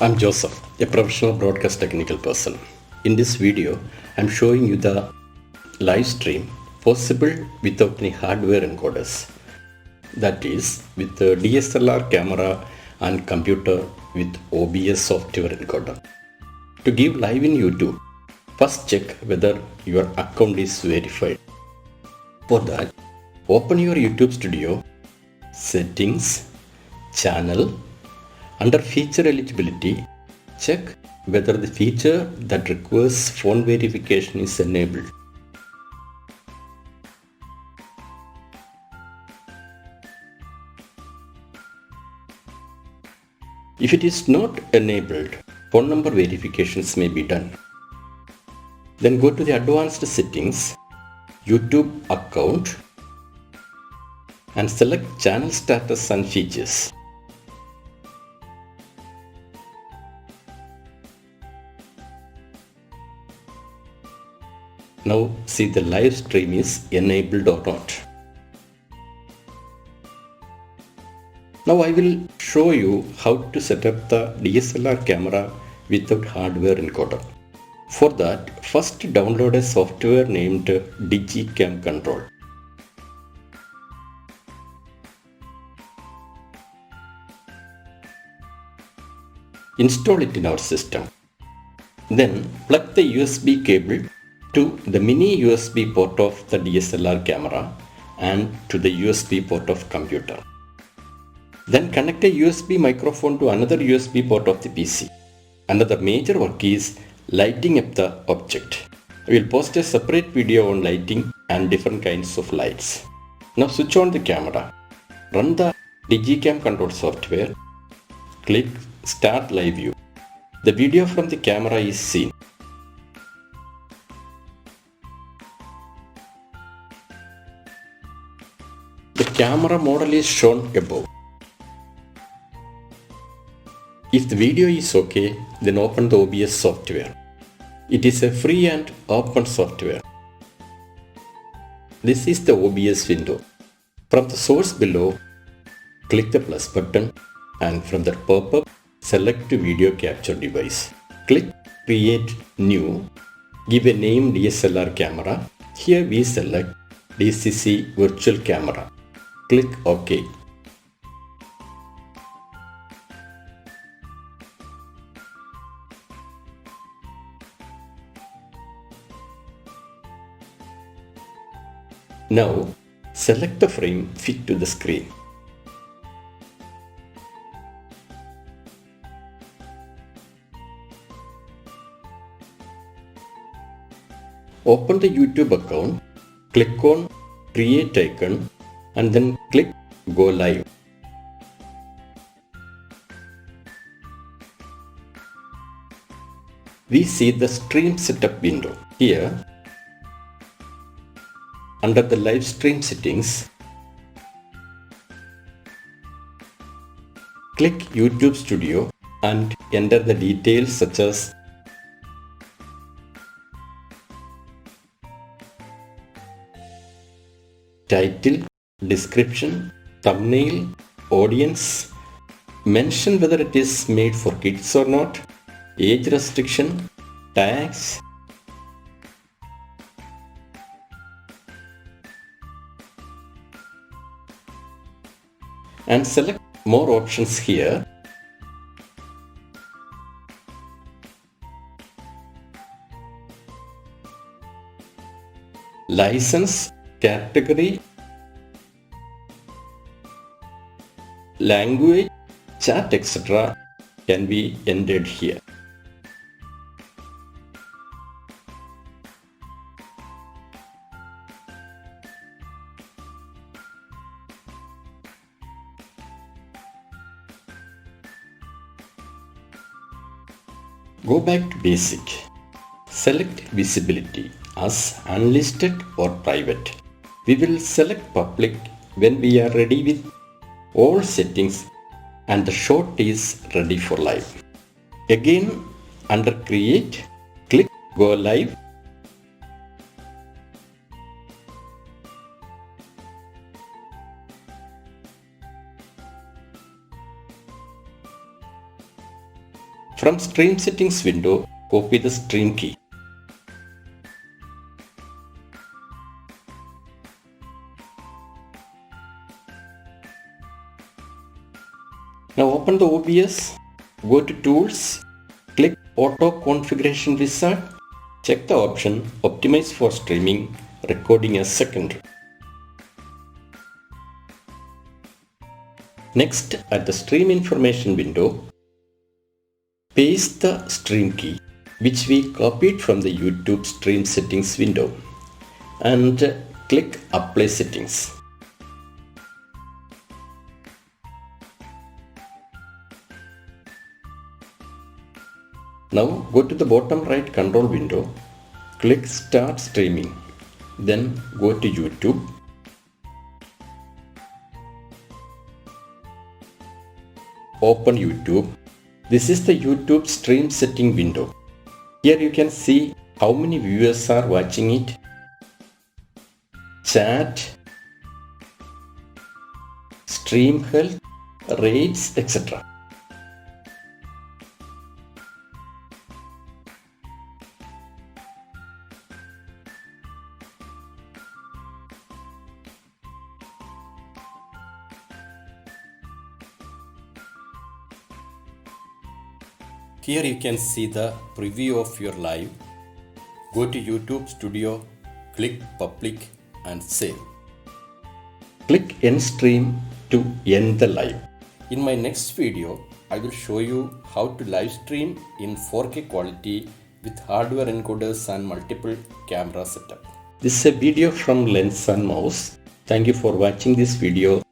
I'm Joseph, a professional broadcast technical person. In this video, I'm showing you the live stream possible without any hardware encoders. That is, with the DSLR camera and computer with OBS software encoder. To give live in YouTube, first check whether your account is verified. For that, open your YouTube Studio, Settings, Channel. Under feature eligibility, check whether the feature that requires phone verification is enabled. If it is not enabled, phone number verifications may be done. Then go to the advanced settings, YouTube account, and select channel status and features. Now see the live stream is enabled or not. Now I will show you how to set up the DSLR camera without hardware encoder. For that, first download a software named DigiCam Control. Install it in our system. Then plug the USB cable to the mini USB port of the DSLR camera and to the USB port of computer. Then connect a USB microphone to another USB port of the PC. Another major work is lighting up the object. I will post a separate video on lighting and different kinds of lights. Now switch on the camera. Run the DigiCam Control software. Click Start Live View. The video from the camera is seen. The camera model is shown above. If the video is okay, then open the OBS software. It is a free and open software. This is the OBS window. From the source below, click the plus button and from the pop-up, select video capture device. Click Create New. Give a name DSLR camera. Here we select DCC Virtual Camera. Click OK. Now, select the frame fit to the screen. Open the YouTube account, click on Create icon and then click Go Live. We see the stream setup window. Here, under the live stream settings, click YouTube Studio and enter the details such as title, description, thumbnail, audience, mention whether it is made for kids or not, age restriction, tags, and select more options here. License, category, language, chat, etc. can be entered here. Go back to basic. Select visibility as unlisted or private. We will select public when we are ready with all settings and the shot is ready for live. Again, under Create, click Go Live. From Stream Settings window, copy the stream key. Now open the OBS, go to Tools, click Auto Configuration Wizard, check the option Optimize for Streaming, Recording as Secondary. Next, at the Stream Information window, paste the stream key which we copied from the YouTube Stream Settings window and click Apply Settings. Now go to the bottom right control window, click Start Streaming, then go to YouTube. Open YouTube. This is the YouTube stream setting window. Here you can see how many viewers are watching it, chat, stream health, rates, etc. Here you can see the preview of your live. Go to YouTube Studio, click Public and Save. Click End Stream to end the live. In my next video, I will show you how to live stream in 4K quality with hardware encoders and multiple camera setup. This is a video from Lens and Mouse. Thank you for watching this video.